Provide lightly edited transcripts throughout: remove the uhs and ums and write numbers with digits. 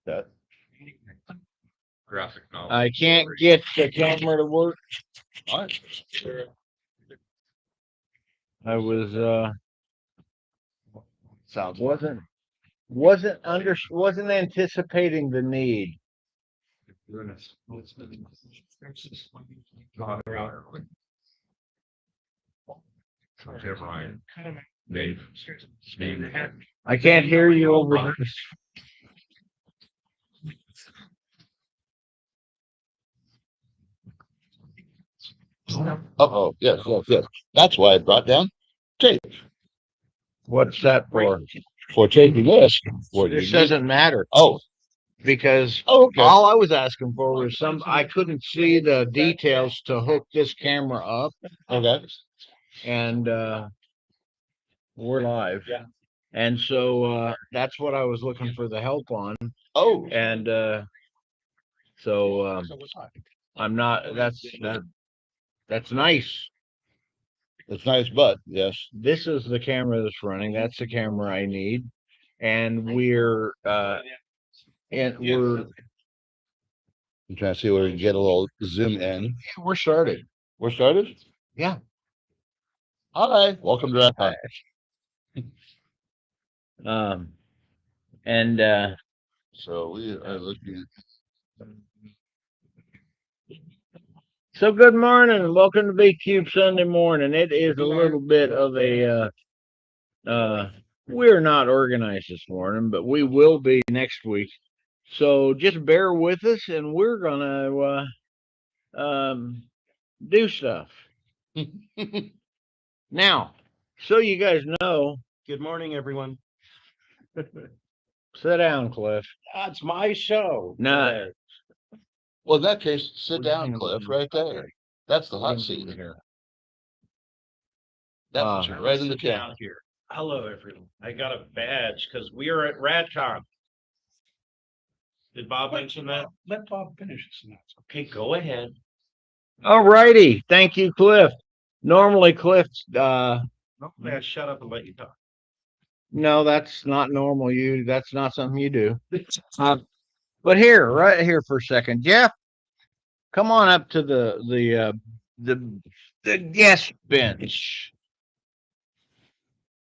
That graphic novel. I can't get the camera to work. What? I was sounds wasn't anticipating the need. I can't hear you over this. oh, yes. That's why I brought down tape What's that for? for taping this. This doesn't matter. Oh, Because okay. all I was asking for was I couldn't see the details to hook this camera up, Okay. and we're live. Yeah. And so that's what I was looking for the help on. Oh, And so I'm not. That's nice. it's nice, but yes. This is the camera that's running. That's the camera I need, and we're I'm trying to see where we can get a little zoom in. we're started. We're started? Yeah. Hi. Welcome to that. And So we are looking so good morning and welcome to B Cube Sunday morning. It is a little bit of a we're not organized this morning, but we will be next week. So just bear with us and we're gonna do stuff. Now, so you guys know. Good morning, everyone. Sit down, Cliff. That's my show. No. Well, in that case, sit down, Cliff, right there. That's the hot seat here. That's right in the camera. Here. Hello, everyone. I got a badge because we are at RadCon. Did Bob mention that? Let Bob finish his notes. Okay, go ahead. All righty. Thank you, Cliff. Normally, Cliff's May I shut up and let you talk? no, that's not normal. That's not something you do. But right here for a second, Jeff, come on up to the guest bench.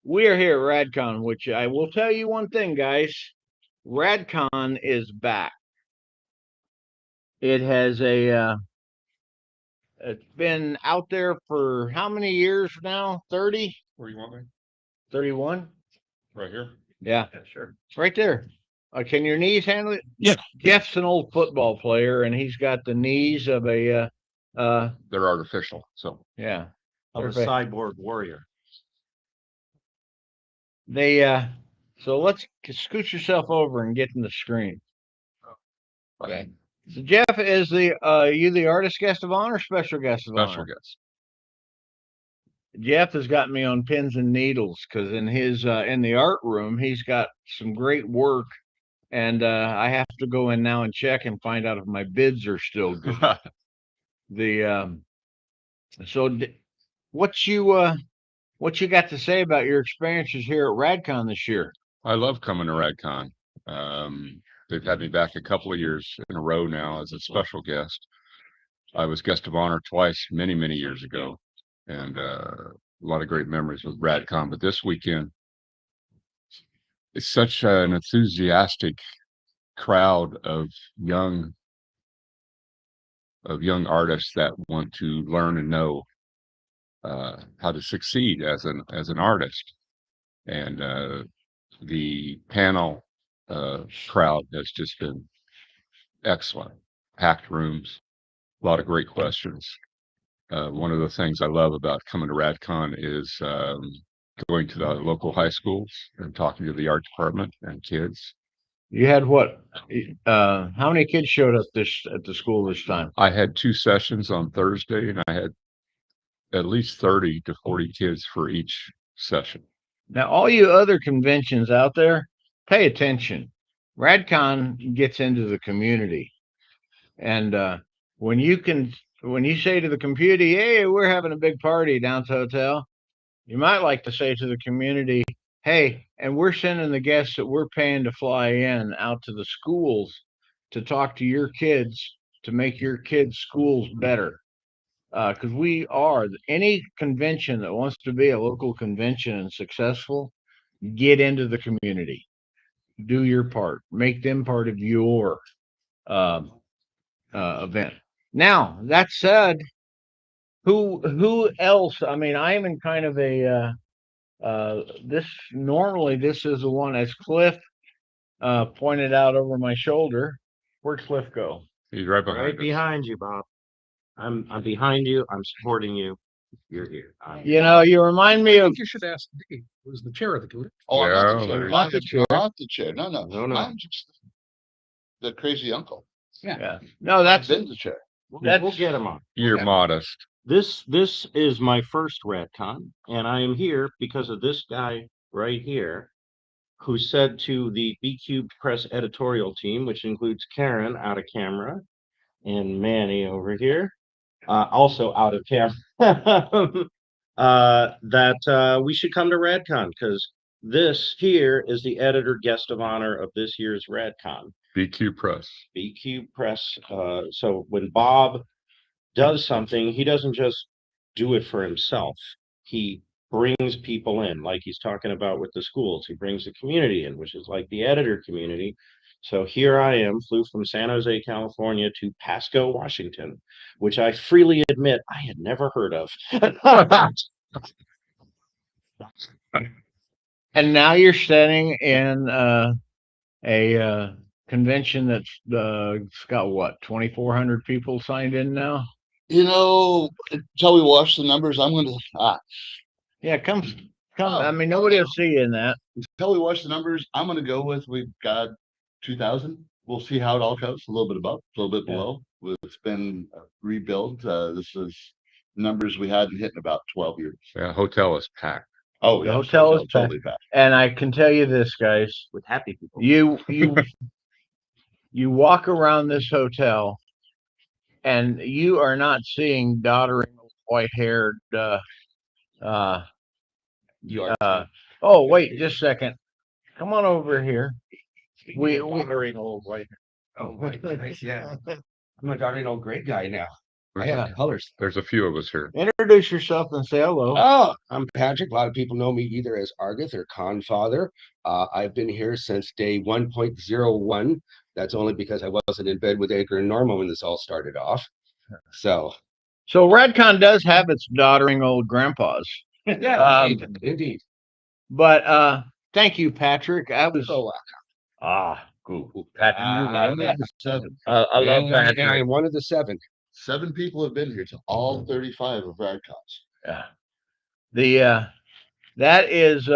We are here at RadCon, which I will tell you one thing, guys. RadCon is back. It has it's been out there for how many years now? 30? Where you want me? 31? Right here? Yeah, sure. right there. Can your knees handle it? Yeah. Jeff's an old football player, and he's got the knees of a They're artificial, so yeah. Of a cyborg warrior. So let's scoot yourself over and get in the screen. Okay. So Jeff, is you the artist guest of honor, special guest of honor? special guest. Jeff has got me on pins and needles because in his in the art room he's got some great work, and I have to go in now and check and find out if my bids are still good. What you got to say about your experiences here at RadCon this year? I love coming to RadCon. They've had me back a couple of years in a row now as a special guest. I was guest of honor twice, many, many years ago, and a lot of great memories with RadCon. But this weekend, it's such an enthusiastic crowd of young artists that want to learn and know how to succeed as an artist, and the panel crowd has just been excellent. Packed rooms, a lot of great questions. One of the things I love about coming to RadCon is going to the local high schools and talking to the art department and kids. You had what? How many kids showed up at the school this time? I had 2 sessions on Thursday, and I had at least 30 to 40 kids for each session. Now, all you other conventions out there, pay attention. RadCon gets into the community, and when you say to the community, "Hey, we're having a big party down at the hotel," you might like to say to the community, hey, and we're sending the guests that we're paying to fly in out to the schools to talk to your kids to make your kids' schools better. Because we are any convention that wants to be a local convention and successful, get into the community, do your part, make them part of your um, event. Now that said, who else? I mean, I'm in kind of a this normally this is the one as Cliff pointed out over my shoulder. Where'd Cliff go? He's right behind Right us. behind you, Bob. I'm behind you. I'm supporting you. You're here. You know, you remind me of You should ask Dave, who's the chair of the committee. Oh, I'm not Yeah, the chair. there's- Not the chair. Not the chair. No, no. No, no. I'm just the crazy uncle. yeah. No, I've that's been the chair. We'll get him on. You're Yeah. modest. This is my first RadCon, and I am here because of this guy right here, who said to the BQ Press editorial team, which includes Karen out of camera and Manny over here, also out of camera, that we should come to RadCon because this here is the editor guest of honor of this year's RadCon. BQ Press. BQ Press. So when Bob does something, he doesn't just do it for himself. He brings people in, like he's talking about with the schools. He brings the community in, which is like the editor community. So here I am, flew from San Jose, California to Pasco, Washington, which I freely admit I had never heard of. and now you're standing in a convention that's it's got what 2,400 people signed in now. You know, until we watch the numbers, I'm going to Yeah, come. Oh, I mean, nobody will see you in that. until we watch the numbers. I'm going to go with we've got 2,000. We'll see how it all goes. A little bit above, a little bit Yeah. below. It's been rebuilt. This is numbers we hadn't hit in about 12 years. Yeah, hotel is packed. Oh, The yeah, hotel is totally packed. And I can tell you this, guys. With happy people. You walk around this hotel, and you are not seeing doddering white-haired. You are. Oh, wait, just a second. Come on over here. We Honoring old white. Oh, nice, yeah. I'm a darling old great guy now. I have colors. There's a few of us here. introduce yourself and say hello. Oh, I'm Patrick. A lot of people know me either as Argith or Confather. I've been here since day 1.01. That's only because I wasn't in bed with Edgar and Norma when this all started off. So, So RadCon does have its doddering old grandpas, yeah, indeed. but thank you, Patrick. I was So, cool. Patrick, you're right. I'm at the seven. I love and I Patrick. am one of the 7. 7 people have been here to all 35 of RadCons. Yeah. The that is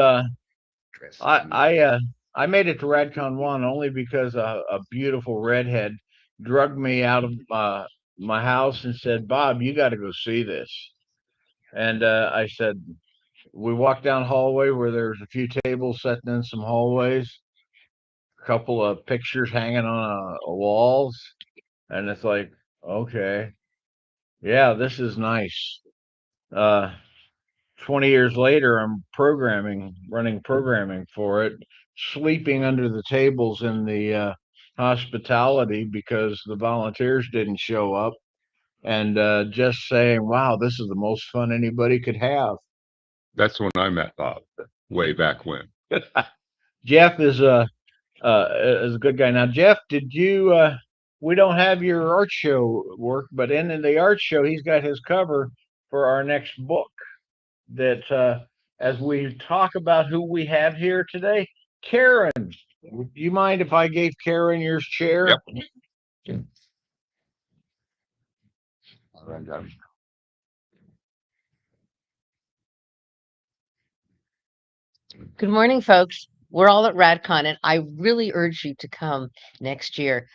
I made it to RadCon 1 only because a beautiful redhead drugged me out of my house and said, "Bob, you got to go see this." And I said, we walked down hallway where there's a few tables sitting in some hallways, a couple of pictures hanging on walls, and it's like, okay, yeah, this is nice. 20 years later, I'm running programming for it, sleeping under the tables in the hospitality because the volunteers didn't show up, and just saying, wow, this is the most fun anybody could have. That's when I met Bob, way back when. Jeff is a good guy. Now, Jeff, did you? We don't have your art show work, but in the art show, he's got his cover for our next book. That as we talk about who we have here today, Karen. Do you mind if I gave Karen your chair? Yep. All right, guys. Good morning, folks. We're all at RadCon, and I really urge you to come next year.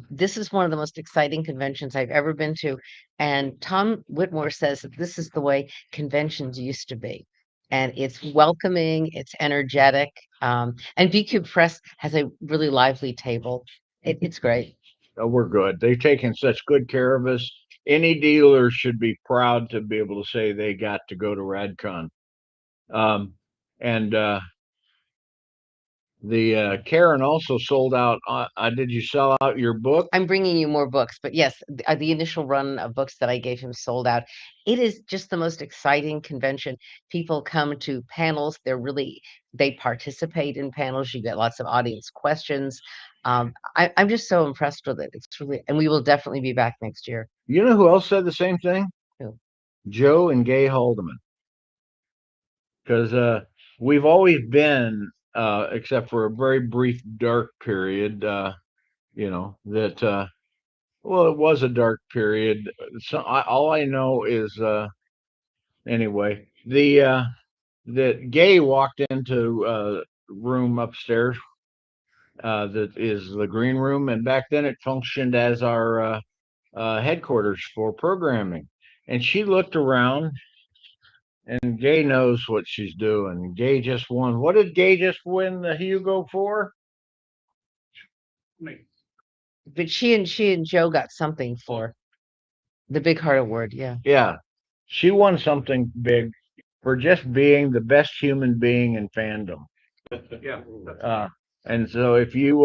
This is one of the most exciting conventions I've ever been to. And Tom Whitmore says that this is the way conventions used to be. And it's welcoming, it's energetic. And VQ Press has a really lively table. It's great. Oh, we're good. They've taken such good care of us. Any dealer should be proud to be able to say they got to go to RadCon. And The Karen also sold out. Did you sell out your book? I'm bringing you more books, but yes, the initial run of books that I gave him sold out. It is just the most exciting convention. People come to panels. They participate in panels. You get lots of audience questions. I'm just so impressed with it. It's really, and we will definitely be back next year. You know who else said the same thing? Who? Joe and Gay Haldeman. Because we've always been, except for a very brief dark period, well, it was a dark period. So all I know is, anyway, that Gay walked into room upstairs that is the green room, and back then it functioned as our headquarters for programming. And she looked around, and Gay knows what she's doing. Gay just won. What did Gay just win the Hugo for? But she and Joe got something for the Big Heart Award. Yeah. Yeah, she won something big for just being the best human being in fandom. Yeah. And so if you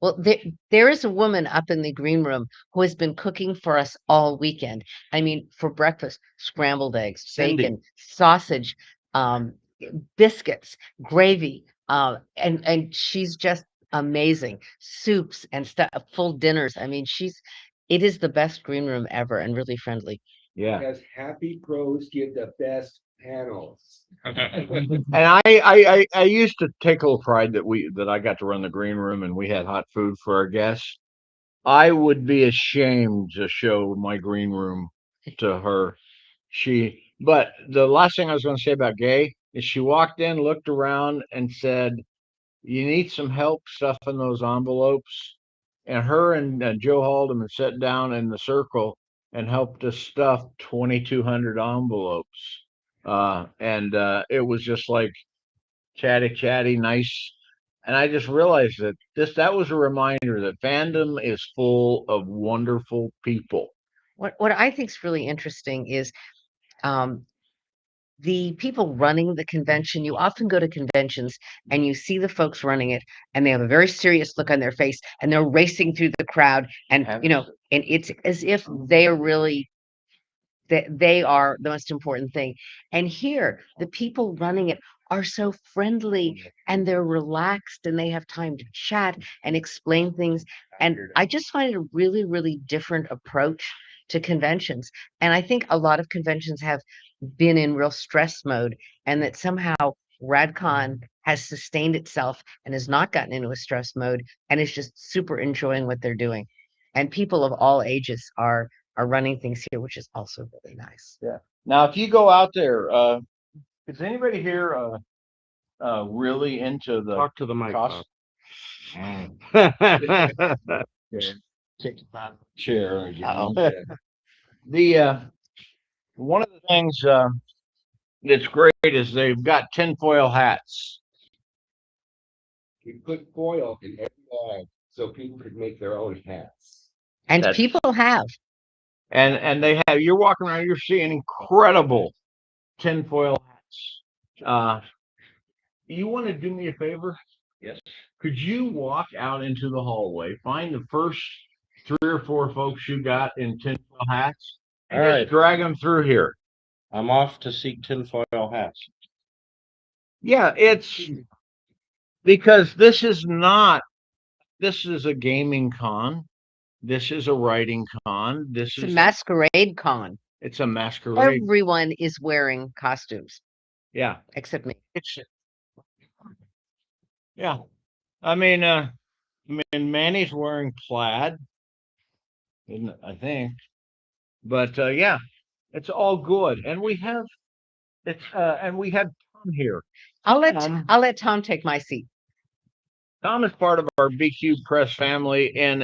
Well, there is a woman up in the green room who has been cooking for us all weekend. I mean, for breakfast, scrambled eggs, Cindy. bacon, sausage, biscuits, gravy, and she's just amazing. Soups and stuff, full dinners. I mean, it is the best green room ever and really friendly. yeah. Because happy pros give the best panels. And I used to take a little pride that I got to run the green room and we had hot food for our guests. I would be ashamed to show my green room to her. But the last thing I was going to say about Gay is she walked in, looked around, and said, "You need some help stuffing those envelopes." And her and Joe Haldeman sat down in the circle and helped us stuff 2,200 envelopes. And it was just like chatty, nice. And I just realized that was a reminder that fandom is full of wonderful people. What I think is really interesting is the people running the convention. You often go to conventions and you see the folks running it, and they have a very serious look on their face, and they're racing through the crowd, and and it's as if they are really that they are the most important thing. And here, the people running it are so friendly and they're relaxed and they have time to chat and explain things. And I just find it a really, really different approach to conventions. And I think a lot of conventions have been in real stress mode, and that somehow RadCon has sustained itself and has not gotten into a stress mode and is just super enjoying what they're doing. And people of all ages are running things here, which is also really nice. Yeah. Now, if you go out there, is anybody here really into the Talk to the mic. cost? Take that chair. Uh-oh. The one of the things that's great is they've got tinfoil hats. We put foil in every bag so people could make their own hats. And That's- people have. And they have, you're walking around, you're seeing incredible tinfoil hats. You want to do me a favor? Yes. Could you walk out into the hallway, find the first 3 or 4 folks you got in tinfoil hats, and All just right. drag them through here? I'm off to seek tinfoil hats. Yeah, it's because this is a gaming con. This is a writing con. It's a masquerade con. It's a masquerade. Everyone is wearing costumes Yeah. except me. Yeah. I mean, Manny's wearing plaid, isn't it? I think. But yeah, it's all good. And we have Tom here. I'll let Tom take my seat. Tom is part of our BQ Press family in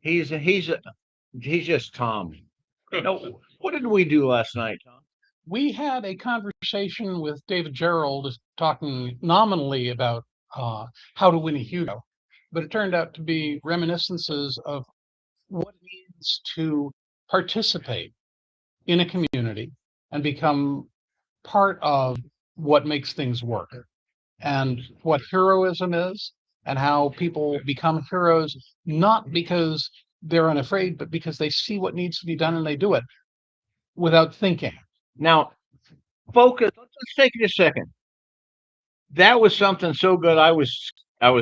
he's just Tom. No, what did we do last night, Tom? We had a conversation with David Gerald talking nominally about how to win a Hugo, but it turned out to be reminiscences of what it means to participate in a community and become part of what makes things work. and what heroism is, and how people become heroes not because they're unafraid, but because they see what needs to be done and they do it without thinking. Now, focus. Let's take it a second. That was something so good. I was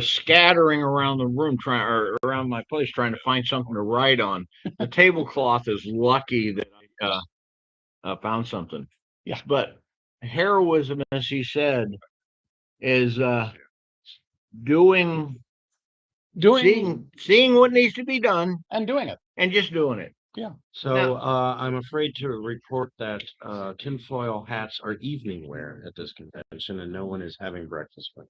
scattering around the room or around my place trying to find something to write on. The tablecloth is lucky that I found something. Yeah. But heroism, as he said, is doing seeing what needs to be done and doing it. and just doing it. So I'm afraid to report that tinfoil hats are evening wear at this convention, and no one is having breakfast with.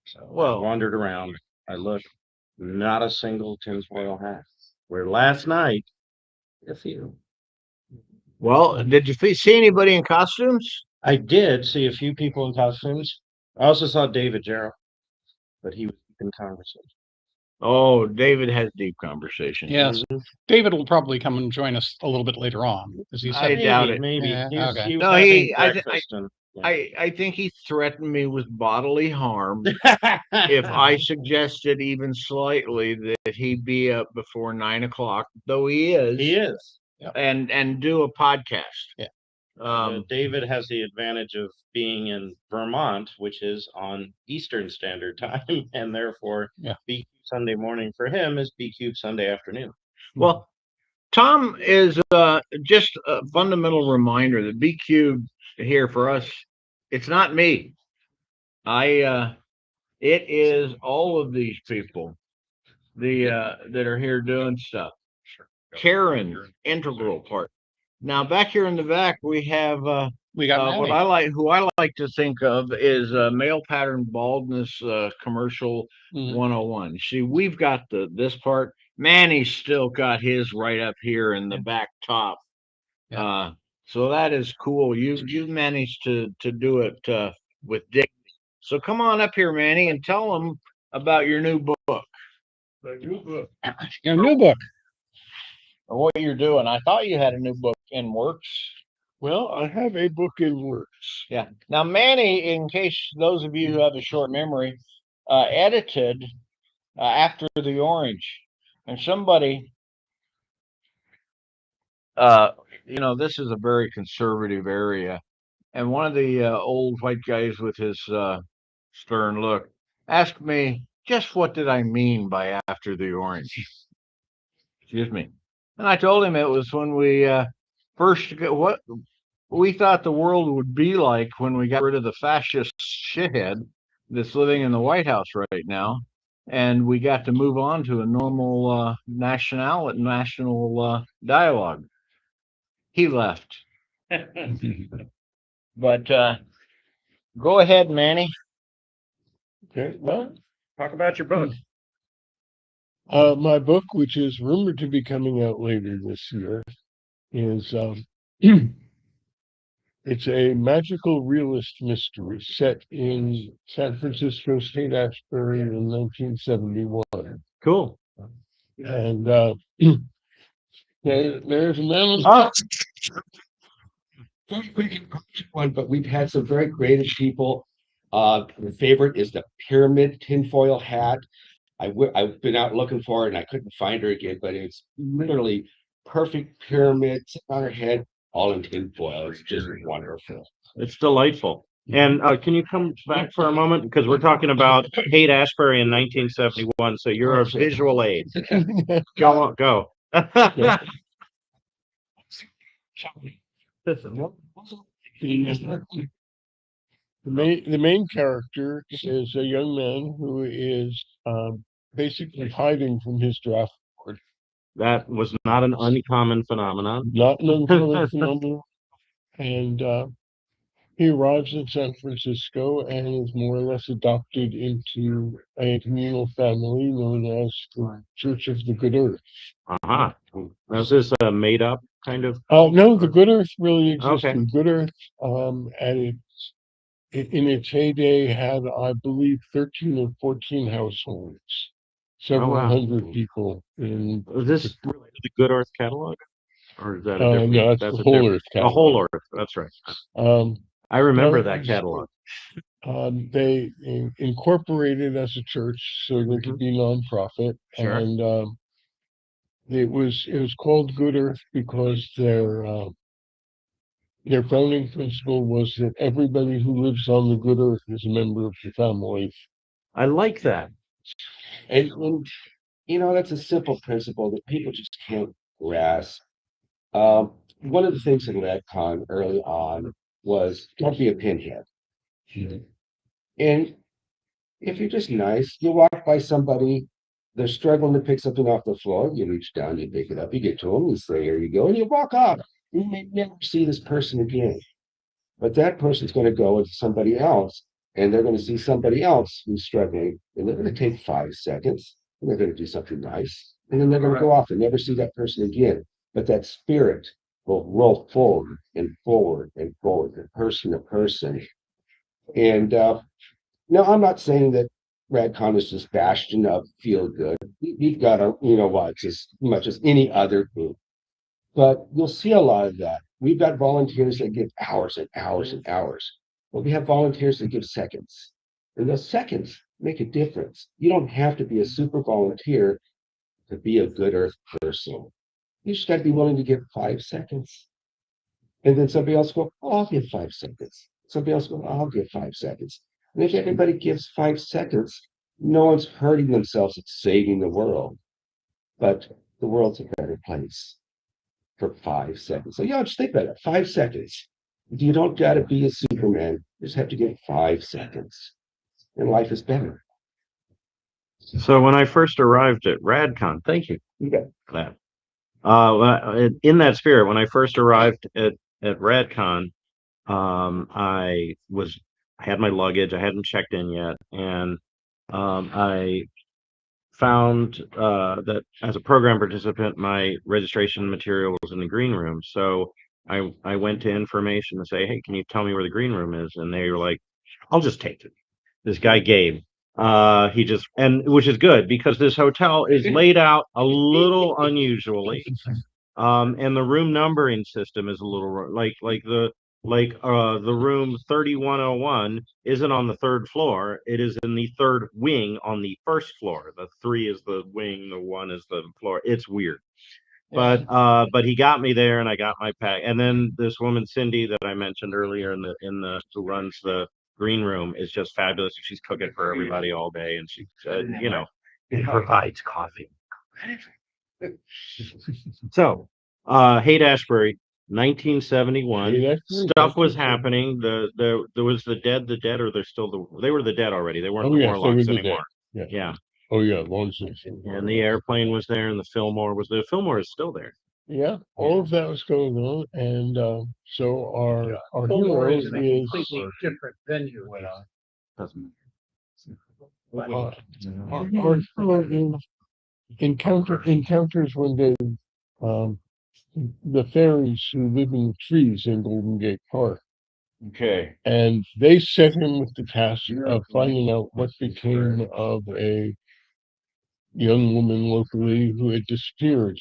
So I wandered around. I looked, not a single tinfoil hat. Where last night, a few. Well, did you see anybody in costumes? I did see a few people in costumes. I also saw David Jarrell, but he was in conversation. Oh, David has deep conversation. Yes. David will probably come and join us a little bit later on. As he I said, doubt it. Maybe. Yeah, He was, okay. he was No, having breakfast and I think he threatened me with bodily harm if I suggested even slightly that he be up before 9 o'clock, though he is. He is. And do a podcast. Yeah. David has the advantage of being in Vermont, which is on Eastern Standard Time, and therefore BQ Sunday morning for him is BQ Sunday afternoon. Well, Tom is just a fundamental reminder that BQ here for us, it's not me. It is all of these people that are here doing stuff. Karen, integral part. Now back here in the back, we have we got who I like to think of is male pattern baldness commercial 101. See, we've got this part. Manny's still got his right up here in the back top. So that is cool. You managed to do it with dignity. So come on up here, Manny, and tell them about your new book. Your new book. Or what you're doing. I thought you had a new book in works. Well, I have a book in works. Yeah. Now, Manny, in case those of you who have a short memory, edited After the Orange. And somebody, this is a very conservative area. And one of the old white guys with his stern look asked me, just what did I mean by After the Orange? Excuse me. And I told him it was when we first what we thought the world would be like when we got rid of the fascist shithead that's living in the White House right now, and we got to move on to a normal national dialogue. He left. But go ahead, Manny. Okay, well, Talk about your book. my book, which is rumored to be coming out later this year, is it's a magical realist mystery set in San Francisco State Ashbury in 1971. Cool. And there's a man. Very quick one, but we've had some very creative people. The favorite is the pyramid tinfoil hat. I've been out looking for it and I couldn't find her again, but it's literally perfect pyramid on her head, all in tinfoil. It's just wonderful. It's delightful. And can you come back for a moment? Because we're talking about Haight Ashbury in 1971. So you're a visual aid. Go. The main character is a young man who is basically hiding from his draft board. That was not an uncommon phenomenon. Not an uncommon phenomenon. And he arrives in San Francisco and is more or less adopted into a communal family known as the Church of the Good Earth. Uh-huh. Was this a made up kind of? No, the Good Earth really exists. Okay. The Good Earth, and in its heyday, had, I believe, 13 or 14 households, several hundred people. Is this related to the Good Earth catalog? Or is that a different? No, that's the Whole Earth catalog. A Whole Earth, that's right. I remember that catalog. They incorporated as a church so they could be nonprofit. Sure. And it was called Good Earth because their founding principle was that everybody who lives on the good earth is a member of the family. I like that. And that's a simple principle that people just can't grasp. One of the things in RadCon early on was don't be a pinhead. And if you're just nice, you walk by somebody, they're struggling to pick something off the floor, you reach down, you pick it up, you get to them, you say, here you go, and you walk off. You may never see this person again. But that person's going to go with somebody else, and they're going to see somebody else who's struggling, and they're going to take 5 seconds, and they're going to do something nice, and then they're going to go off and never see that person again. But that spirit will roll forward and forward and forward, from person to person. And no, I'm not saying that RadCon is this bastion of feel good. We've got a, watch as much as any other group. But you'll see a lot of that. We've got volunteers that give hours and hours and hours. But we have volunteers that give seconds. And those seconds make a difference. You don't have to be a super volunteer to be a good earth person. You just got to be willing to give 5 seconds. And then somebody else will go, oh, I'll give 5 seconds. Somebody else will go, I'll give 5 seconds. And if everybody gives 5 seconds, no one's hurting themselves. It's saving the world. But the world's a better place for 5 seconds. So yeah, just think about it. 5 seconds. You don't got to be a Superman. You just have to get 5 seconds. And life is better. So when I first arrived at RadCon, thank you. You got Glad. In that spirit, when I first arrived at RadCon, I had my luggage. I hadn't checked in yet, and I found that as a program participant, my registration material was in the green room. So I went to information to say, hey, can you tell me where the green room is? And they were like, I'll just take it. This guy Gabe. Which is good because this hotel is laid out a little unusually. And the room numbering system is a little like the room 3101 isn't on the 3rd floor. It is in the 3rd wing on the 1st floor. The 3 is the wing, the 1 is the floor. It's weird. But he got me there and I got my pack. And then this woman Cindy that I mentioned earlier who runs the green room is just fabulous. She's cooking for everybody all day and she provides coffee. So Haight-Ashbury, 1971. Stuff was happening. There was the dead, or they were the dead already. They weren't the Morlocks anymore. Yeah. Oh yeah, long since. And the airplane was there, and the Fillmore was there. Fillmore is still there. Yeah, all of that was going on, and so our hero is different venue. our hero encounters one day the fairies who live in the trees in Golden Gate Park. Okay. And they set him with the task of finding out what became of a young woman locally who had disappeared.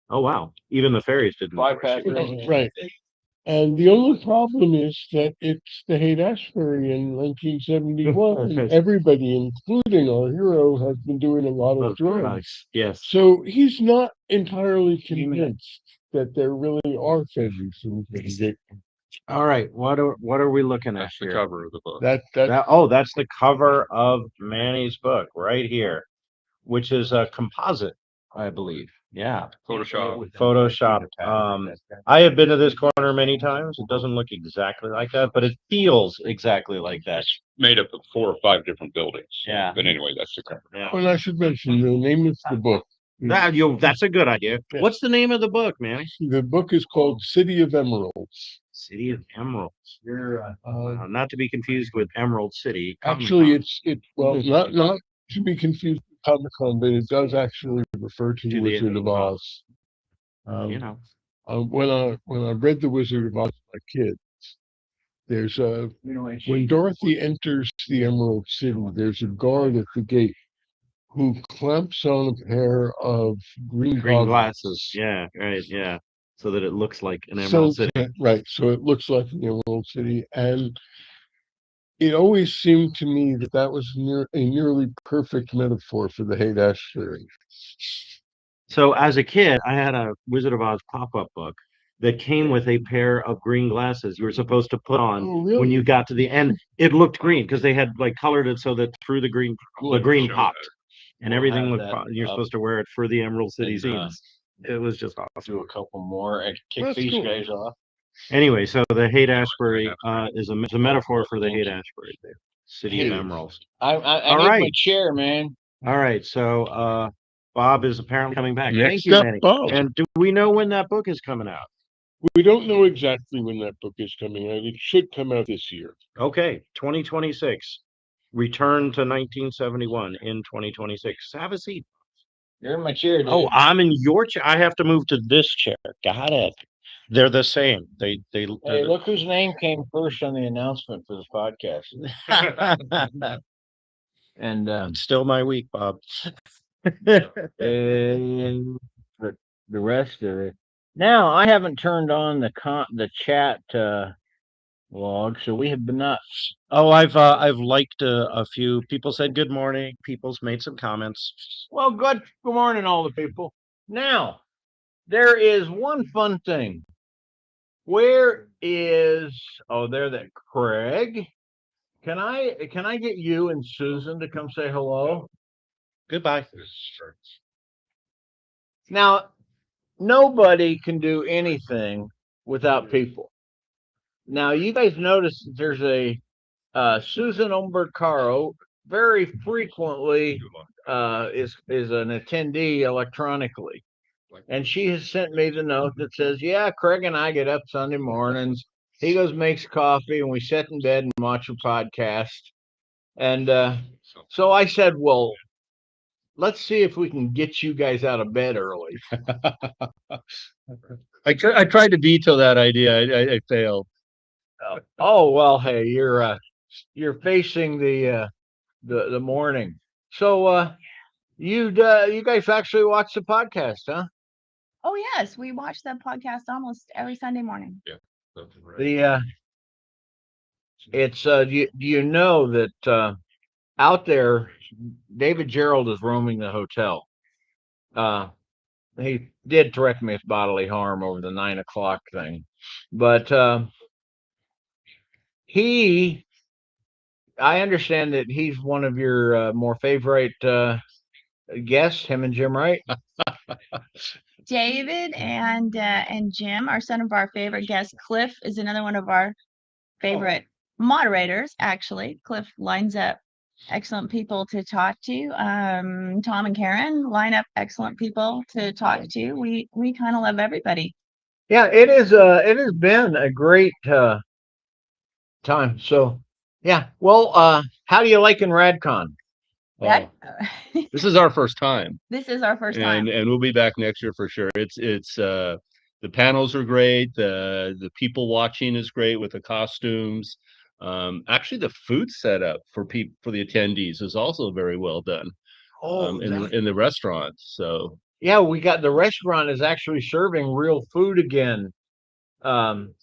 Oh wow! Even the fairies didn't. Right. And the only problem is that it's the Haight-Ashbury in 1971. And everybody, including our hero, has been doing a lot of drugs. Yes. So he's not entirely convinced that there really are fairies in Golden Gate. All right. What are we looking at That's the here? cover of the book. That's That's the cover of Manny's book right here, which is a composite, I believe. Yeah. Photoshop. I have been to this corner many times. It doesn't look exactly like that, but it feels exactly like that. It's made up of 4 or 5 different buildings. Yeah. But anyway, that's the cover. Yeah. Well, I should mention the name of the book. That's a good idea. Yeah. What's the name of the book, Manny? The book is called City of Emeralds. City of Emeralds. Not to be confused with Emerald City. Actually, it's not to be confused with Comic-Con, but it does actually refer to the Wizard of Oz. When I read the Wizard of Oz as a kid, there's when Dorothy enters the Emerald City, there's a guard at the gate who clamps on a pair of green glasses. Yeah, right. Yeah, so that it looks like an Emerald City. Right, so it looks like an Emerald City, and it always seemed to me that that was a nearly perfect metaphor for the Haight-Ashbury theory. So as a kid, I had a Wizard of Oz pop-up book that came with a pair of green glasses you were supposed to put on Oh, when really? you got to the end. It looked green because they had like colored it so that through the green popped and We'll everything have looked that you're up supposed to wear it for the Emerald City and, scenes. It was just awesome. do a couple more and kick That's these cool. guys off. Anyway, so the Haight-Ashbury is a metaphor for the Haight-Ashbury, the city of Hey. emeralds. I All need my right. chair, man. All right, so Bob is apparently coming back. Thank Next you, up, Manny. Bob. And do we know when that book is coming out? We don't know exactly when that book is coming out. It should come out this year. Okay, 2026. Return to 1971 in 2026. Have a seat. You're in my chair, dude. Oh, I'm in your chair. I have to move to this chair. Got it. They're the same. They Hey, look whose name came first on the announcement for this podcast. And still my week, Bob. and the rest of it. Now I haven't turned on the chat log, so we have been not. Oh, I've liked a few. People said good morning. People's made some comments. Well, good morning, all the people. Now there is one fun thing. Where is there that Craig? Can I get you and Susan to come say hello? Goodbye. Now, nobody can do anything without people. Now, you guys notice that there's a Susan Umbercaro very frequently is an attendee electronically. And she has sent me the note that says, yeah, Craig and I get up Sunday mornings. He goes, makes coffee, and we sit in bed and watch a podcast. And so I said, well, let's see if we can get you guys out of bed early. I tried to veto that idea. I failed. Oh, well, hey, you're facing the morning. So you guys actually watch the podcast, huh? Oh yes, we watch that podcast almost every Sunday morning. The it's do you know that out there David Gerald is roaming the hotel. He did threaten me with bodily harm over the 9 o'clock thing, but I understand that he's one of your more favorite guests, him and Jim, right? David and Jim are some of our favorite guests. Cliff is another one of our favorite moderators. Actually, Cliff lines up excellent people to talk to. Tom and Karen line up excellent people to talk to. We kind of love everybody. Yeah, it is. It has been a great time. So, yeah. Well, how do you like in RadCon? That, This is our first time, this is our first time. and we'll be back next year for sure. It's the panels are great. The people watching is great with the costumes. Actually, the food setup for the attendees is also very well done. In the restaurant. So yeah, we got the restaurant is actually serving real food again. In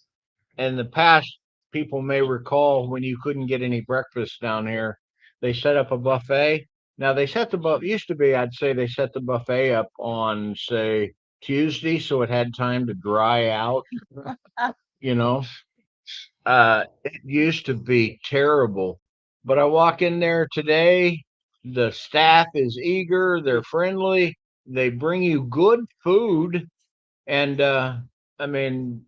the past, people may recall when you couldn't get any breakfast down here, they set up a buffet. Now they set used to be, I'd say they set the buffet up on, say, Tuesday, so it had time to dry out. You know, it used to be terrible, but I walk in there today. The staff is eager, they're friendly, they bring you good food, and I mean,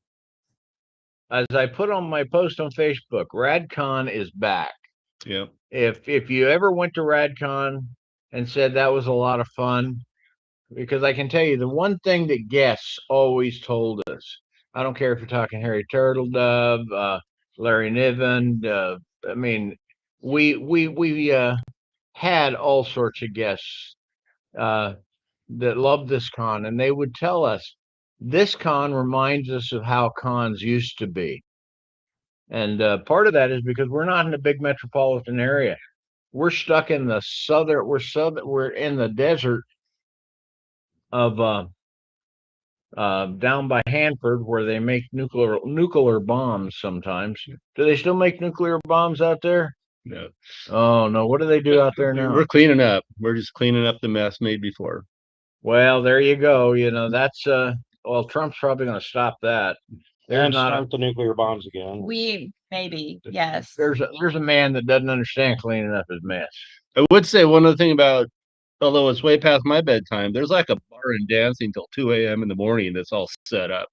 as I put on my post on Facebook, RadCon is back. yeah, If you ever went to RadCon and said that was a lot of fun, because I can tell you the one thing that guests always told us, I don't care if you're talking Harry Turtledove, Larry Niven, I mean, we had all sorts of guests that loved this con, and they would tell us this con reminds us of how cons used to be. And part of that is because we're not in a big metropolitan area. We're stuck in the we're in the desert of down by Hanford, where they make nuclear bombs sometimes. Do they still make nuclear bombs out there? No, Oh no, what do they do out there now? we're cleaning up. We're just cleaning up the mess made before. Well, there you go. You know, that's well, Trump's probably going to stop that. There's And not a, start the nuclear bombs again. We maybe, yes. there's a man that doesn't understand cleaning up his mess. I would say one other thing about, although it's way past my bedtime, there's like a bar and dancing till 2 a.m. in the morning that's all set up.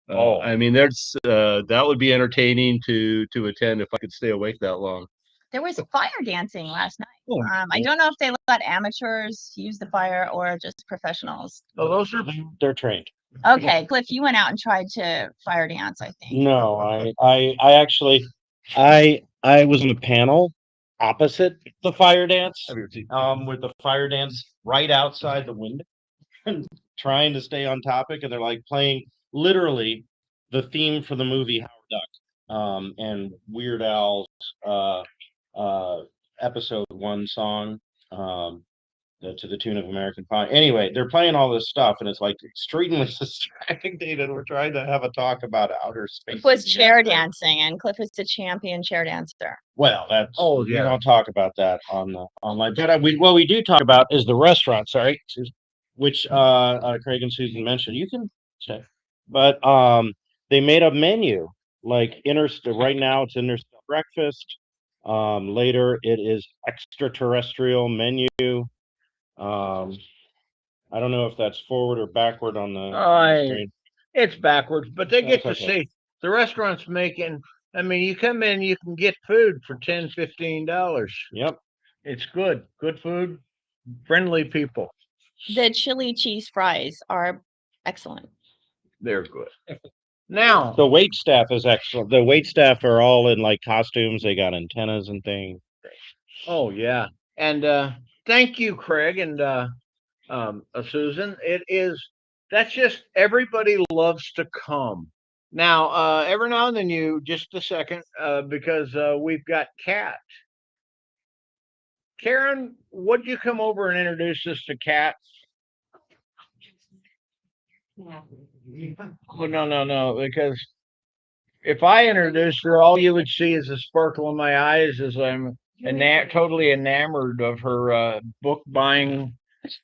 Oh. I mean, there's that would be entertaining to attend if I could stay awake that long. There was fire dancing last night. Oh, I don't know if they let amateurs use the fire or just professionals. Oh, those are They're trained. Okay, Cliff, you went out and tried to fire dance, I think. No, I actually, I was in a panel opposite the fire dance, with the fire dance right outside the window and trying to stay on topic. And they're like playing literally the theme for the movie Howard Duck, and Weird Al's, episode 1 song, to the tune of American Pie. Anyway, they're playing all this stuff, and it's like extremely distracting. And we're trying to have a talk about outer space. Cliff was chair dancing, and Cliff is the champion chair dancer. Well, that's Oh, we yeah. don't talk about that on the online. But what we do talk about is the restaurant. Sorry, which Craig and Susan mentioned. You can check, but they made a menu like right now. It's interstellar breakfast. Later it is extraterrestrial menu. I don't know if that's forward or backward on the screen. it's backwards, but they get That's to okay. see the restaurant's making. I mean, you come in, you can get food for $10-15. Yep. It's good food, friendly people. The chili cheese fries are excellent. They're good. Now, The wait staff is excellent. The wait staff are all in like costumes. They got antennas and things. oh yeah, and thank you, Craig and Susan. That's just everybody loves to come. Now, every now and then just a second, because we've got Kat. Karen, would you come over and introduce us to Kat? Oh, no, because if I introduced her, all you would see is a sparkle in my eyes as I'm totally enamored of her book buying.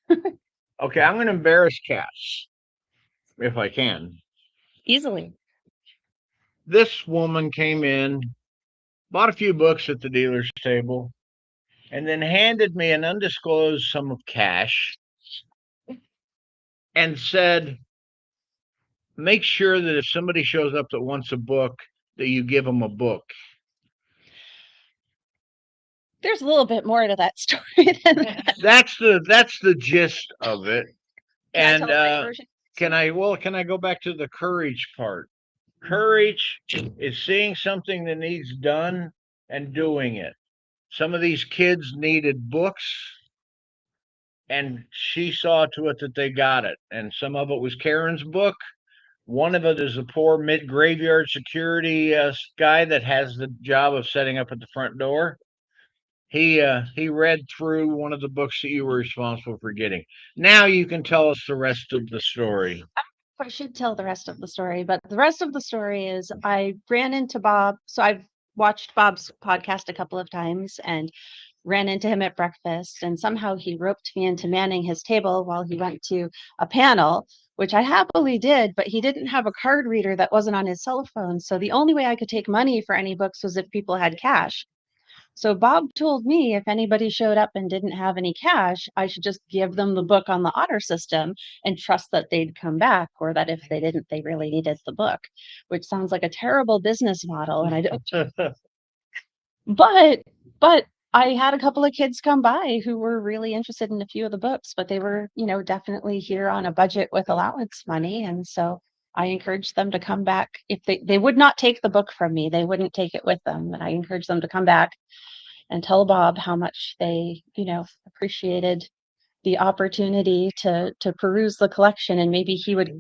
Okay, I'm going to embarrass Kat if I can. Easily. This woman came in, bought a few books at the dealer's table, and then handed me an undisclosed sum of cash and said, make sure that if somebody shows up that wants a book, that you give them a book. There's a little bit more to that story than that. That's the gist of it. Can I And tell the right version? can I go back to the courage part? Courage is seeing something that needs done and doing it. Some of these kids needed books, and she saw to it that they got it. And some of it was Karen's book. One of it is a poor mid graveyard security guy that has the job of setting up at the front door. He read through one of the books that you were responsible for getting. Now you can tell us the rest of the story. I should tell the rest of the story, but the rest of the story is I ran into Bob. So I've watched Bob's podcast a couple of times and ran into him at breakfast, and somehow he roped me into manning his table while he went to a panel, which I happily did, but he didn't have a card reader that wasn't on his cell phone. So the only way I could take money for any books was if people had cash. So Bob told me if anybody showed up and didn't have any cash, I should just give them the book on the honor system and trust that they'd come back, or that if they didn't, they really needed the book, which sounds like a terrible business model. And I don't, but I had a couple of kids come by who were really interested in a few of the books, but they were, definitely here on a budget with allowance money. And so I encouraged them to come back. If they would not take the book from me, they wouldn't take it with them. And I encouraged them to come back and tell Bob how much they, appreciated the opportunity to peruse the collection, and maybe he would,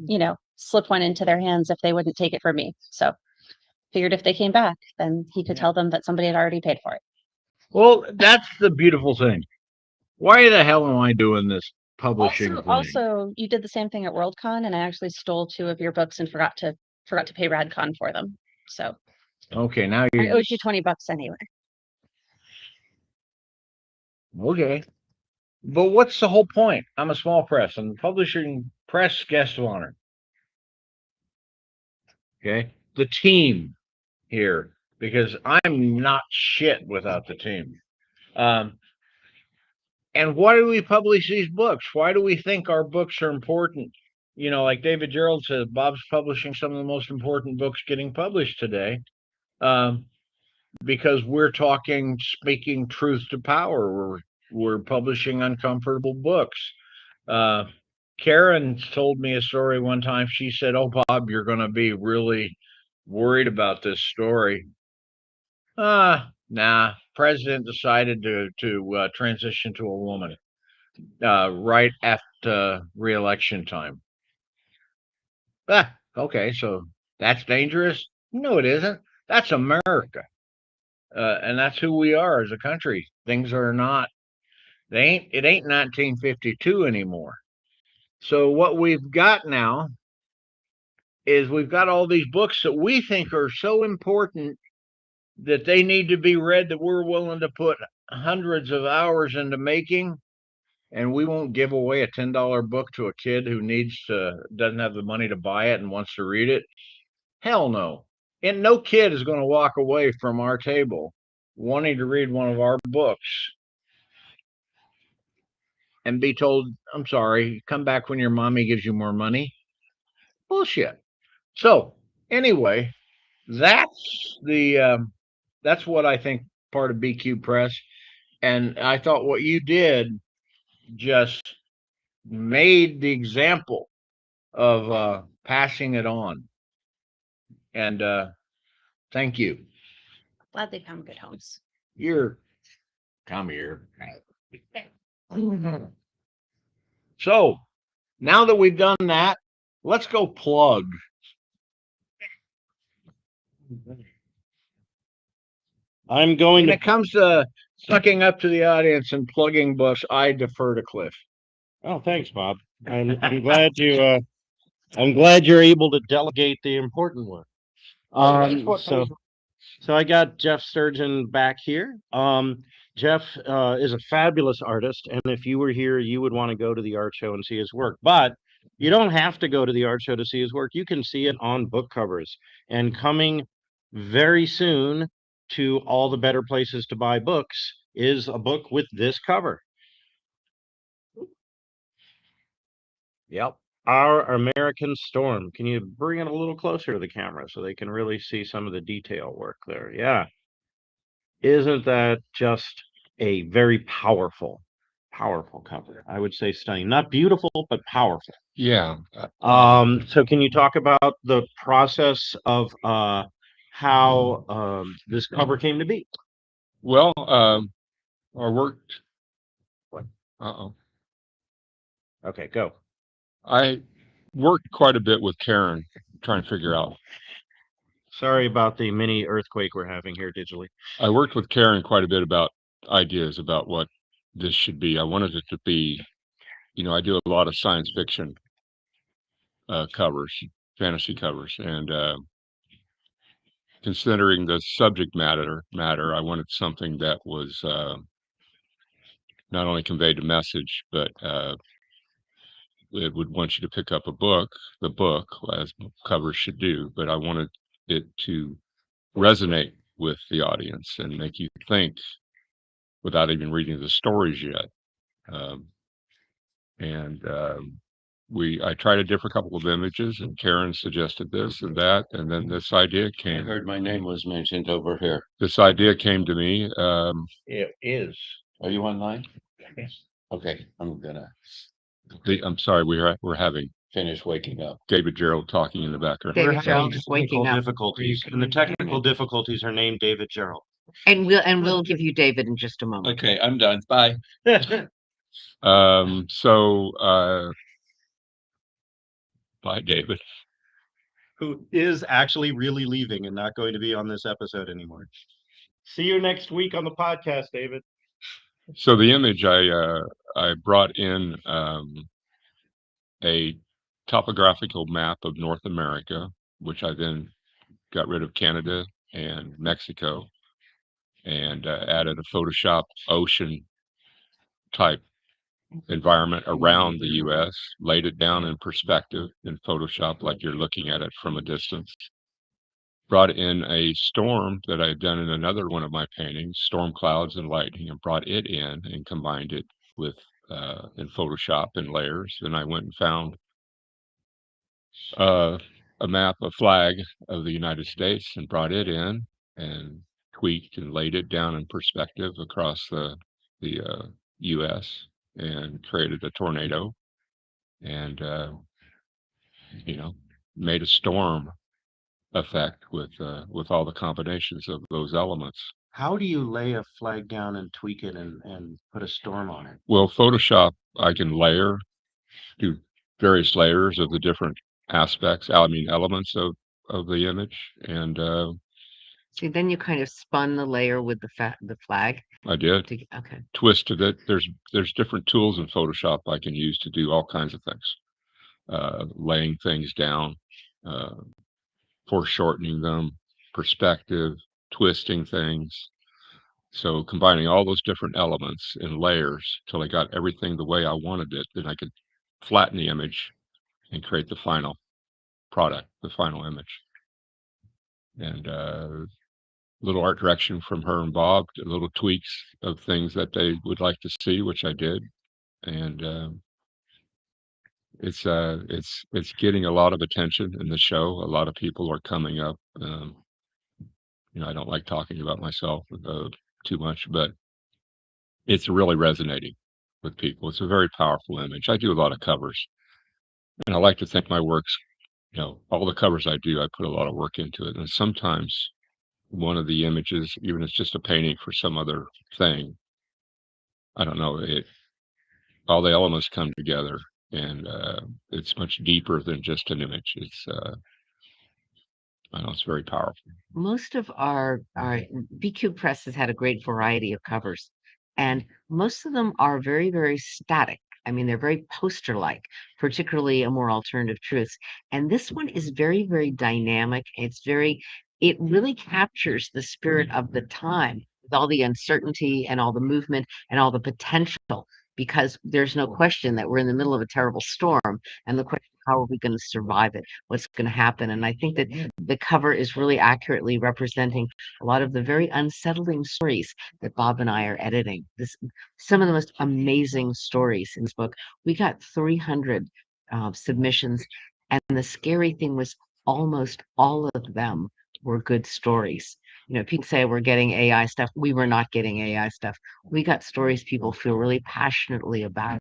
slip one into their hands if they wouldn't take it from me. So figured if they came back, then he could tell them that somebody had already paid for it. Well, that's the beautiful thing. Why the hell am I doing this publishing thing? Also, you did the same thing at Worldcon, and I actually stole 2 of your books and forgot to pay RadCon for them. So Okay, now I you owed you $20 anyway. Okay. But what's the whole point? I'm a small press. I'm publishing press guest of honor. Okay. The team here, because I'm not shit without the team. And why do we publish these books? Why do we think our books are important? You know, like David Gerald says, Bob's publishing some of the most important books getting published today. Because we're talking, speaking truth to power. We're publishing uncomfortable books. Karen told me a story one time. She said, "Oh, Bob, you're going to be really worried about this story." Nah. President decided to transition to a woman right after re-election time. Okay, so that's dangerous? No, it isn't. That's America. And that's who we are as a country. Things are not, it ain't 1952 anymore. So what we've got now is we've got all these books that we think are so important that they need to be read, that we're willing to put hundreds of hours into making, and we won't give away a $10 book to a kid who doesn't have the money to buy it and wants to read it. Hell no. And no kid is going to walk away from our table wanting to read one of our books and be told, "I'm sorry, come back when your mommy gives you more money." Bullshit. So anyway, that's that's what I think part of BQ Press. And I thought what you did just made the example of passing it on. And thank you. Glad they found good homes. Come here. So now that we've done that, let's go plug. I'm going When to, it comes to sucking up to the audience and plugging books, I defer to Cliff. oh, thanks, Bob. I'm glad I'm glad you're able to delegate the important one. So I got Jeff Sturgeon back here. Jeff is a fabulous artist, and if you were here, you would want to go to the art show and see his work. But you don't have to go to the art show to see his work. You can see it on book covers. And coming very soon to all the better places to buy books is a book with this cover. Yep. Our American Storm. Can you bring it a little closer to the camera so they can really see some of the detail work there? Yeah. Isn't that just a very powerful cover? I would say stunning. Not beautiful, but powerful. Yeah. So can you talk about the process of how this cover came to be? Well, I worked. Uh-oh. Okay, go. I worked quite a bit with Karen trying to figure out. Sorry about the mini earthquake we're having here digitally. I worked with Karen quite a bit about ideas about what this should be. I wanted it to be, I do a lot of science fiction covers, fantasy covers, and considering the subject matter, I wanted something that was not only conveyed a message, but it would want you to pick up the book, as covers should do. But I wanted it to resonate with the audience and make you think without even reading the stories yet. I tried a different couple of images, and Karen suggested this and that, and then this idea I came. heard my name was mentioned over here. This idea came to me. It is. Are you online? Okay, I'm gonna I'm sorry, we're having finish waking up. David Gerald talking in the background. David We're Gerald having is waking technical up. difficulties, and the technical difficulties are named David Gerald. And we'll give you David in just a moment. Okay, I'm done. Bye. Bye, David. Who is actually really leaving and not going to be on this episode anymore. See you next week on the podcast, David. So the image I brought in a topographical map of North America, which I then got rid of Canada and Mexico, and added a Photoshop ocean type environment around the US, laid it down in perspective in Photoshop like you're looking at it from a distance. Brought in a storm that I had done in another one of my paintings, storm clouds and lightning, and brought it in and combined it with in Photoshop in layers. And I went and found a map, a flag of the United States, and brought it in and tweaked and laid it down in perspective across the U.S. and created a tornado, and made a storm effect with all the combinations of those elements. How do you lay a flag down and tweak it and put a storm on it? Well, Photoshop, I can do various layers of the different aspects, elements of the image, and See, then you kind of spun the layer with the flag. I did. Okay. Twisted it. There's different tools in Photoshop I can use to do all kinds of things, laying things down, foreshortening them, perspective, twisting things. So combining all those different elements in layers till I got everything the way I wanted it, then I could flatten the image and create the final product, the final image. And little art direction from her and Bob, little tweaks of things that they would like to see, which I did. And it's getting a lot of attention in the show. A lot of people are coming up. I don't like talking about myself too much, but it's really resonating with people. It's a very powerful image. I do a lot of covers, and I like to think my works, all the covers I do, I put a lot of work into it. And sometimes one of the images, even if it's just a painting for some other thing, I don't know, all the elements come together, and it's much deeper than just an image. I know it's very powerful. Most of our BQ Press has had a great variety of covers, and most of them are very, very static. I mean, they're very poster-like, particularly A More Alternative Truths. And this one is very, very dynamic. It really captures the spirit of the time with all the uncertainty and all the movement and all the potential, because there's no question that we're in the middle of a terrible storm, and the question, how are we going to survive it? What's going to happen? And I think that the cover is really accurately representing a lot of the very unsettling stories that Bob and I are editing. Some of the most amazing stories in this book. We got 300 submissions, and the scary thing was almost all of them were good stories. People say we're getting AI stuff. We were not getting AI stuff. We got stories people feel really passionately about.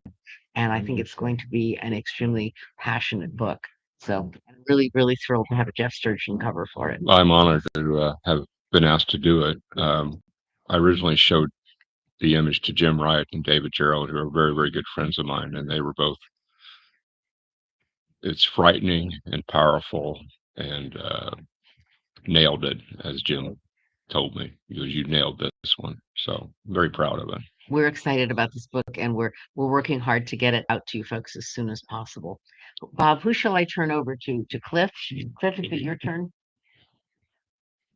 And I think it's going to be an extremely passionate book. So I'm really, really thrilled to have a Jeff Sturgeon cover for it. I'm honored to have been asked to do it. I originally showed the image to Jim Wright and David Gerald, who are very, very good friends of mine, and they were both, it's frightening and powerful, and nailed it, as Jim told me. He goes, "You nailed this one." So I'm very proud of it. We're excited about this book, and we're working hard to get it out to you folks as soon as possible. Bob, who shall I turn over to? To Cliff? Cliff, is it your turn?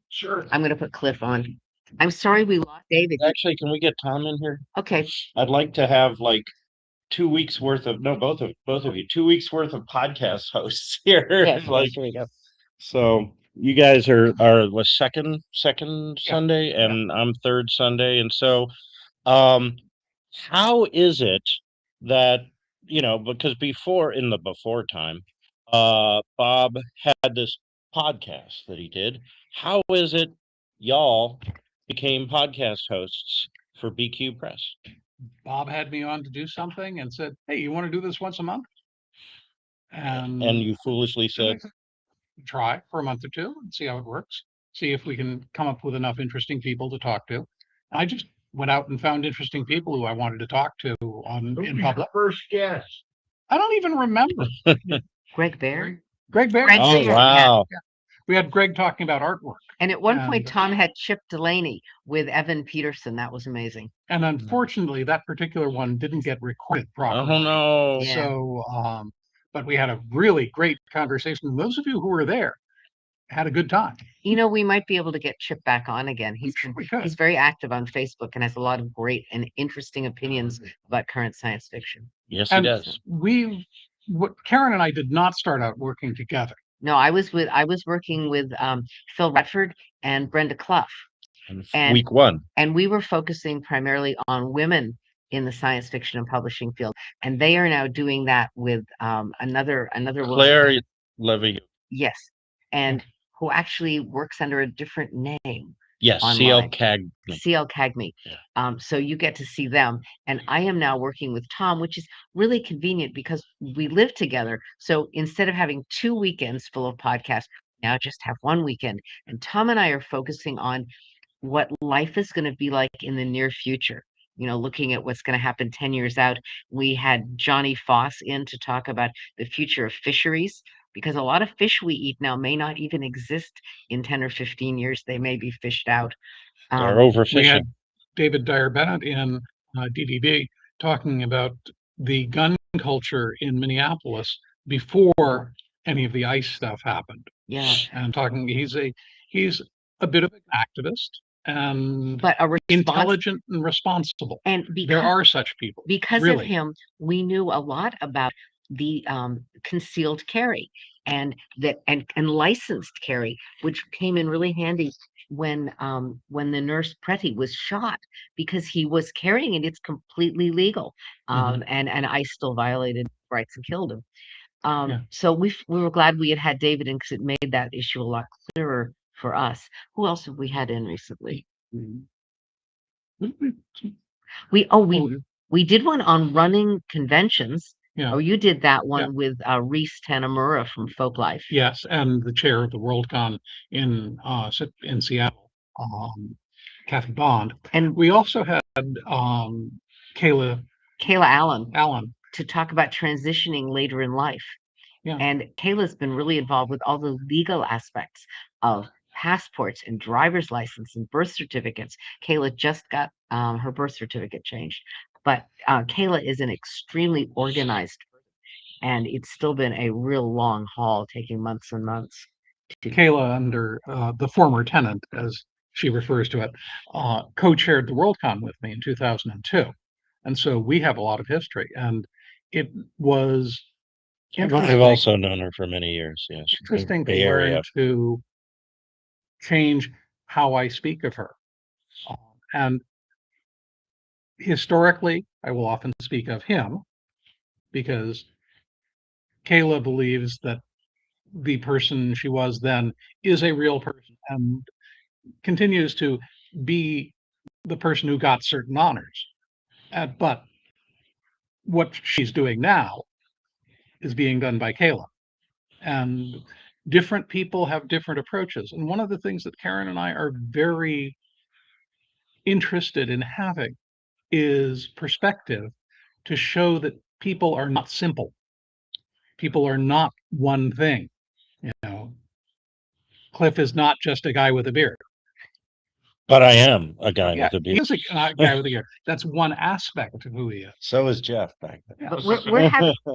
Sure. I'm going to put Cliff on. I'm sorry we lost David. Actually, can we get Tom in here? Okay. I'd like to have like 2 weeks worth of, no, both of you, 2 weeks worth of podcast hosts here. Yes, Like, here we go. so you guys are the second Sunday, and I'm third Sunday. And so, how is it that, because in the before time, Bob had this podcast that he did. How is it y'all became podcast hosts for BQ Press? Bob had me on to do something and said, "Hey, you want to do this once a month?" And you foolishly said, "Try for a month or two and see how it works. See if we can come up with enough interesting people to talk to." I just went out and found interesting people who I wanted to talk to in public. First guest. I don't even remember. Greg Bear. Greg Bear. Greg "Oh Bear, wow, We had Greg talking about artwork. And at one point, And- Tom had Chip Delaney with Evan Peterson. That was amazing. And unfortunately, that particular one didn't get recorded properly. oh no." Yeah. So, but we had a really great conversation. Those of you who were there had a good time. You know, we might be able to get Chip back on again. We could. He's very active on Facebook and has a lot of great and interesting opinions about current science fiction. Yes, he And does. Karen and I did not start out working together. No, I was working with Phil Redford and Brenda Clough, And- Week one. and we were focusing primarily on women in the science fiction and publishing field. And they are now doing that with another woman. Claire Levy. Yes, and who actually works under a different name. Yes, CL Online. Cag. CL Cagney. Yeah. So you get to see them. And I am now working with Tom, which is really convenient because we live together. So instead of having 2 weekends full of podcasts, now just have 1 weekend. And Tom and I are focusing on what life is going to be like in the near future. You know, looking at what's going to happen 10 years out. We had Johnny Foss in to talk about the future of fisheries, because a lot of fish we eat now may not even exist in 10 or 15 years. They may be fished out. They're We overfishing. had David Dyer Bennett in DDB talking about the gun culture in Minneapolis before any of the ICE stuff happened. Yeah. And talking, he's a bit of an activist and But a intelligent and responsible. And There are such people. because of really. him, we knew a lot about the concealed carry and licensed carry, which came in really handy when the nurse Pretty was shot because he was carrying it. It's completely legal. And I still violated rights and killed him. Yeah. So we were glad we had David in because it made that issue a lot clearer for us. Who else have we had in recently? We did one on running conventions. Yeah. Oh, you did that one Yeah. with Reese Tanamura from Folklife. Yes, and the chair of the WorldCon in Seattle, Kathy Bond. And We also had Kayla Allen Allen. to talk about transitioning later in life. Yeah. And Kayla's been really involved with all the legal aspects of passports and driver's license and birth certificates. Kayla just got her birth certificate changed. But Kayla is an extremely organized person, and it's still been a real long haul, taking months and months. Kayla, under the former tenant, as she refers to it, co-chaired the WorldCon with me in 2002. And so we have a lot of history. And it was I've interesting. also known her for many years. Yes. Interesting Bay to Area. learn to change how I speak of her. And historically, I will often speak of him because Kayla believes that the person she was then is a real person and continues to be the person who got certain honors. But what she's doing now is being done by Kayla. And different people have different approaches. And one of the things that Karen and I are very interested in having is perspective to show that people are not simple. People are not one thing. You know, Cliff is not just a guy with a beard. But I am a guy Yeah, with a he beard. is a guy with a beard. That's one aspect of who he is. So is Jeff back then. But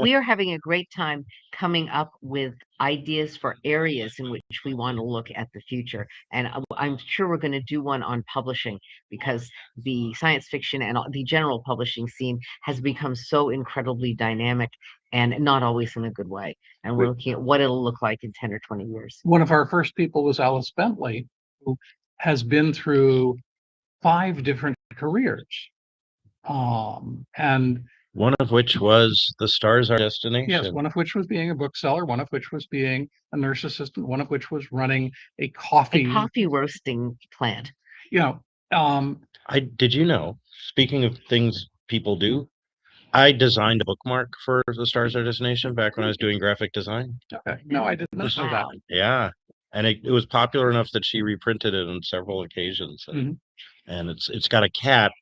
we are having a great time coming up with ideas for areas in which we want to look at the future. And I'm sure we're going to do one on publishing because the science fiction and the general publishing scene has become so incredibly dynamic and not always in a good way. And we're looking at what it'll look like in 10 or 20 years. One of our first people was Alice Bentley, who has been through 5 different careers. And one of which was The Stars Are Destination. Yes, one of which was being a bookseller, one of which was being a nurse assistant, one of which was running a coffee roasting plant. You know, did you know, speaking of things people do, I designed a bookmark for The Stars Are Destination back when I was doing graphic design. Okay. No, I didn't know that. Yeah. And it was popular enough that she reprinted it on several occasions. And it's got a cat.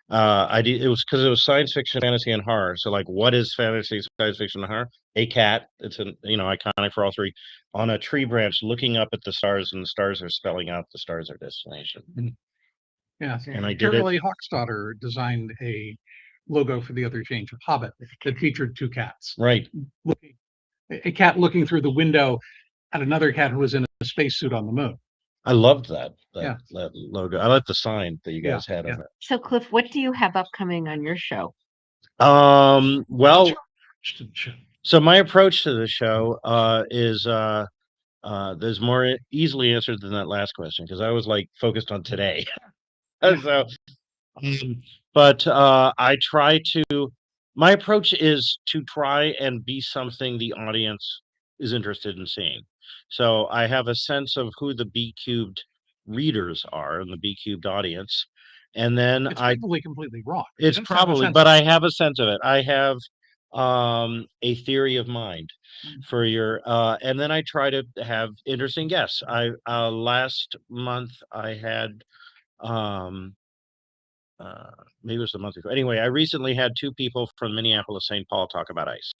It was because it was science fiction, fantasy, and horror. So like, what is fantasy, science fiction, and horror? A cat. It's iconic for all three. On a tree branch, looking up at the stars, and the stars are spelling out The Stars Are Destination. Yes. And I did Kimberly Hochstadter designed a logo for The Other Change of Hobbit that featured 2 cats. Right. A cat looking through the window at another cat who was in a spacesuit on the moon. I loved that, Yeah. that logo. I like the sign that you Yeah, guys had on yeah. So Cliff, what do you have upcoming on your show? it. Well, so my approach to the show is there's more easily answered than that last question because I was like focused on today. So, but I try to. My approach is to try and be something the audience is interested in seeing. So I have a sense of who the B cubed readers are and the B cubed audience, and then It's I probably completely wrong. it's Just have a probably, sense but of I have a sense of it. I have a theory of mind for your and then I try to have interesting guests. I last month I had um maybe it was a month ago. Anyway, I recently had two people from Minneapolis, St. Paul talk about ice,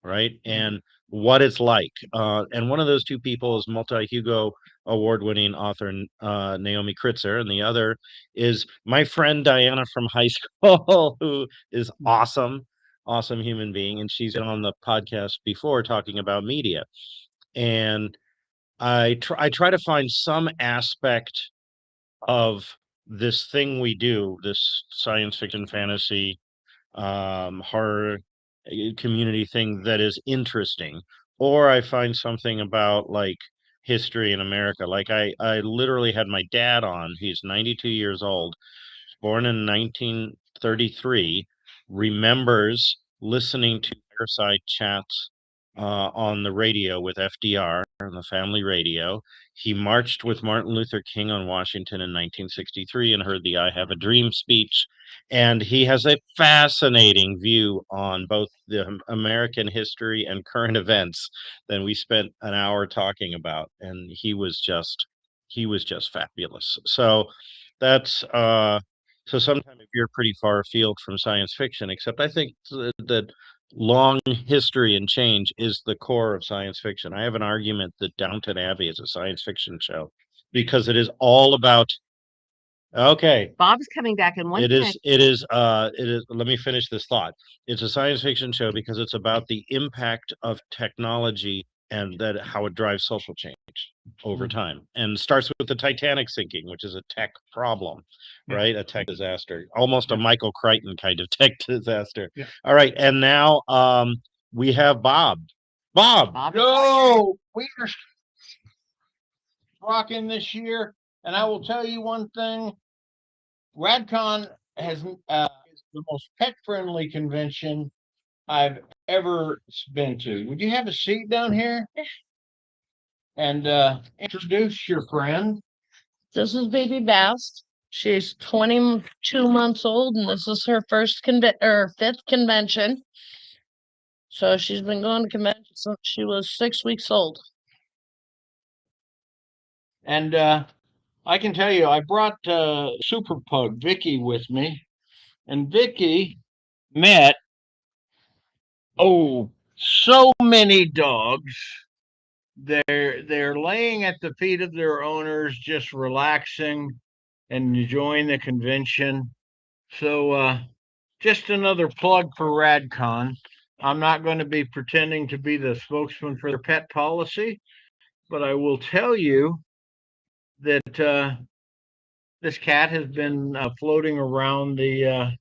right? And what it's like. And one of those two people is multi-Hugo award-winning author Naomi Kritzer, and the other is my friend Diana from high school, who is awesome human being, and she's been on the podcast before talking about media. And I try to find some aspect of this thing we do, this science fiction, fantasy, horror community thing that is interesting, or I find something about like history in America. Like I literally had my dad on. He's 92 years old, born in 1933, remembers listening to Fireside Chats on the radio with FDR on the family radio. He marched with Martin Luther King on Washington in 1963 and heard the I Have a Dream speech. And he has a fascinating view on both the American history and current events that we spent an hour talking about. And he was just fabulous. So that's so sometimes if you're pretty far afield from science fiction, except I think that long history and change is the core of science fiction. I have an argument that Downton Abbey is a science fiction show because it is all about. Okay, Bob's coming back in one it thing. it is, let me finish this thought. It's a science fiction show because it's about the impact of technology and that how it drives social change over time. And starts with the Titanic sinking, which is a tech problem, right? A tech disaster, almost a Michael Crichton kind of tech disaster. Yeah. All right, and now we have Bob. Bob, Go! We are rocking this year, and I will tell you one thing. RadCon has is the most pet-friendly convention I've ever been to. Would you have a seat down here? And introduce your friend. This is baby Bass. She's 22 months old, and this is her fifth convention. So she's been going to conventions since she was 6 weeks old. And I can tell you, I brought Super Pug Vicky with me, and Vicky met so many dogs. They're laying at the feet of their owners, just relaxing and enjoying the convention. So just another plug for RadCon. I'm not going to be pretending to be the spokesman for their pet policy, but I will tell you that this cat has been floating around the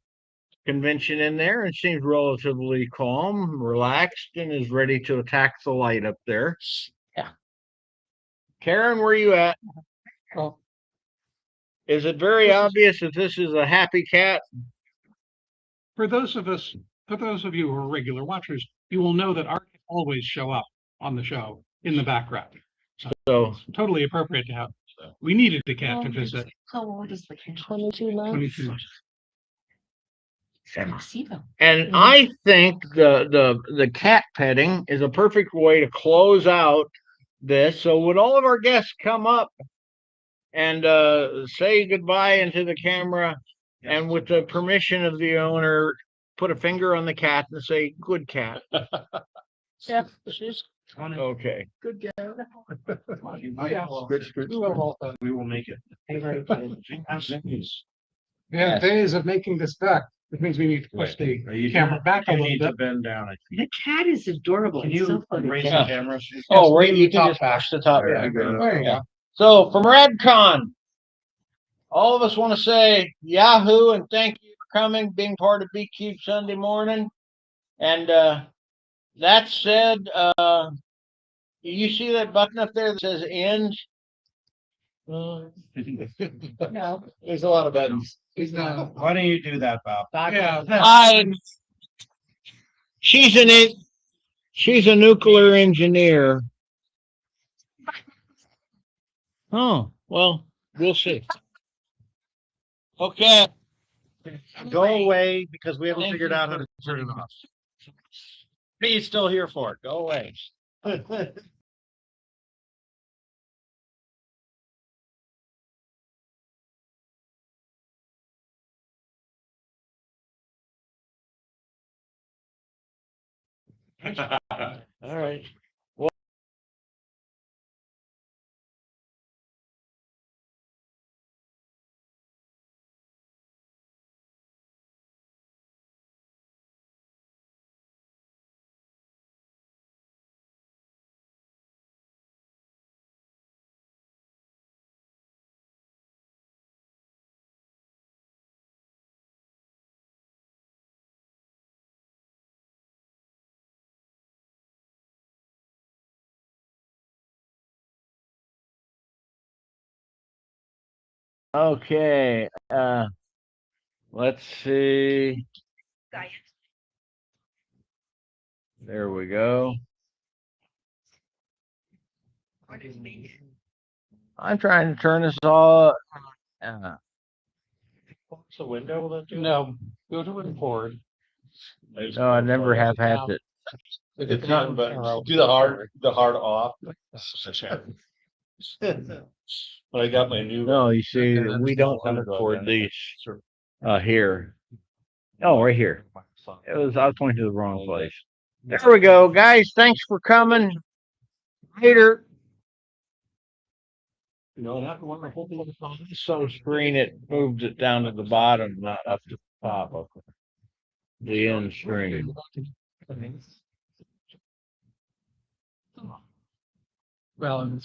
convention in there and seems relatively calm, relaxed, and is ready to attack the light up there. Yeah. Karen, where you at? Oh. Is it very obvious that this is a happy cat? For those of you who are regular watchers, you will know that Art always show up on the show in the background. So totally appropriate to have. We needed the cat to visit. How old is the cat? 22 months. 22. And I think the cat petting is a perfect way to close out this. So would all of our guests come up and say goodbye into the camera, and with the permission of the owner, put a finger on the cat and say, "Good cat." Yeah, she's Okay. Good cat. we will make it. We have days of making this back, which means we need to push the camera back a little bit. Bend down. The cat is adorable. Can It's you so funny. raise Yeah. the camera? Oh, right. leave You the can top just back. push the top. Yeah, back. there you go. So from RadCon, all of us want to say Yahoo and thank you for coming, being part of BQ Sunday morning. And that said, you see that button up there that says end? No. There's a lot of buttons. No. Why don't you do that, Bob? Yeah. She's a nuclear engineer. Oh, well, we'll see. Okay. Go away because we haven't Thank figured you out how for- to turn it off. What are you still here for? Go away. All right. Okay. Let's see. There we go. I'm trying to turn this all. What's the window? Will that do? No, go to record. No, I never have had it. It's not, but do the hard off. When I got my new. No, you see, we don't record these here. Oh, right here. I was pointing to the wrong place. There we go, guys. Thanks for coming. Later. Some screen, it moved it down to the bottom, not up to the top of the end screen. Well,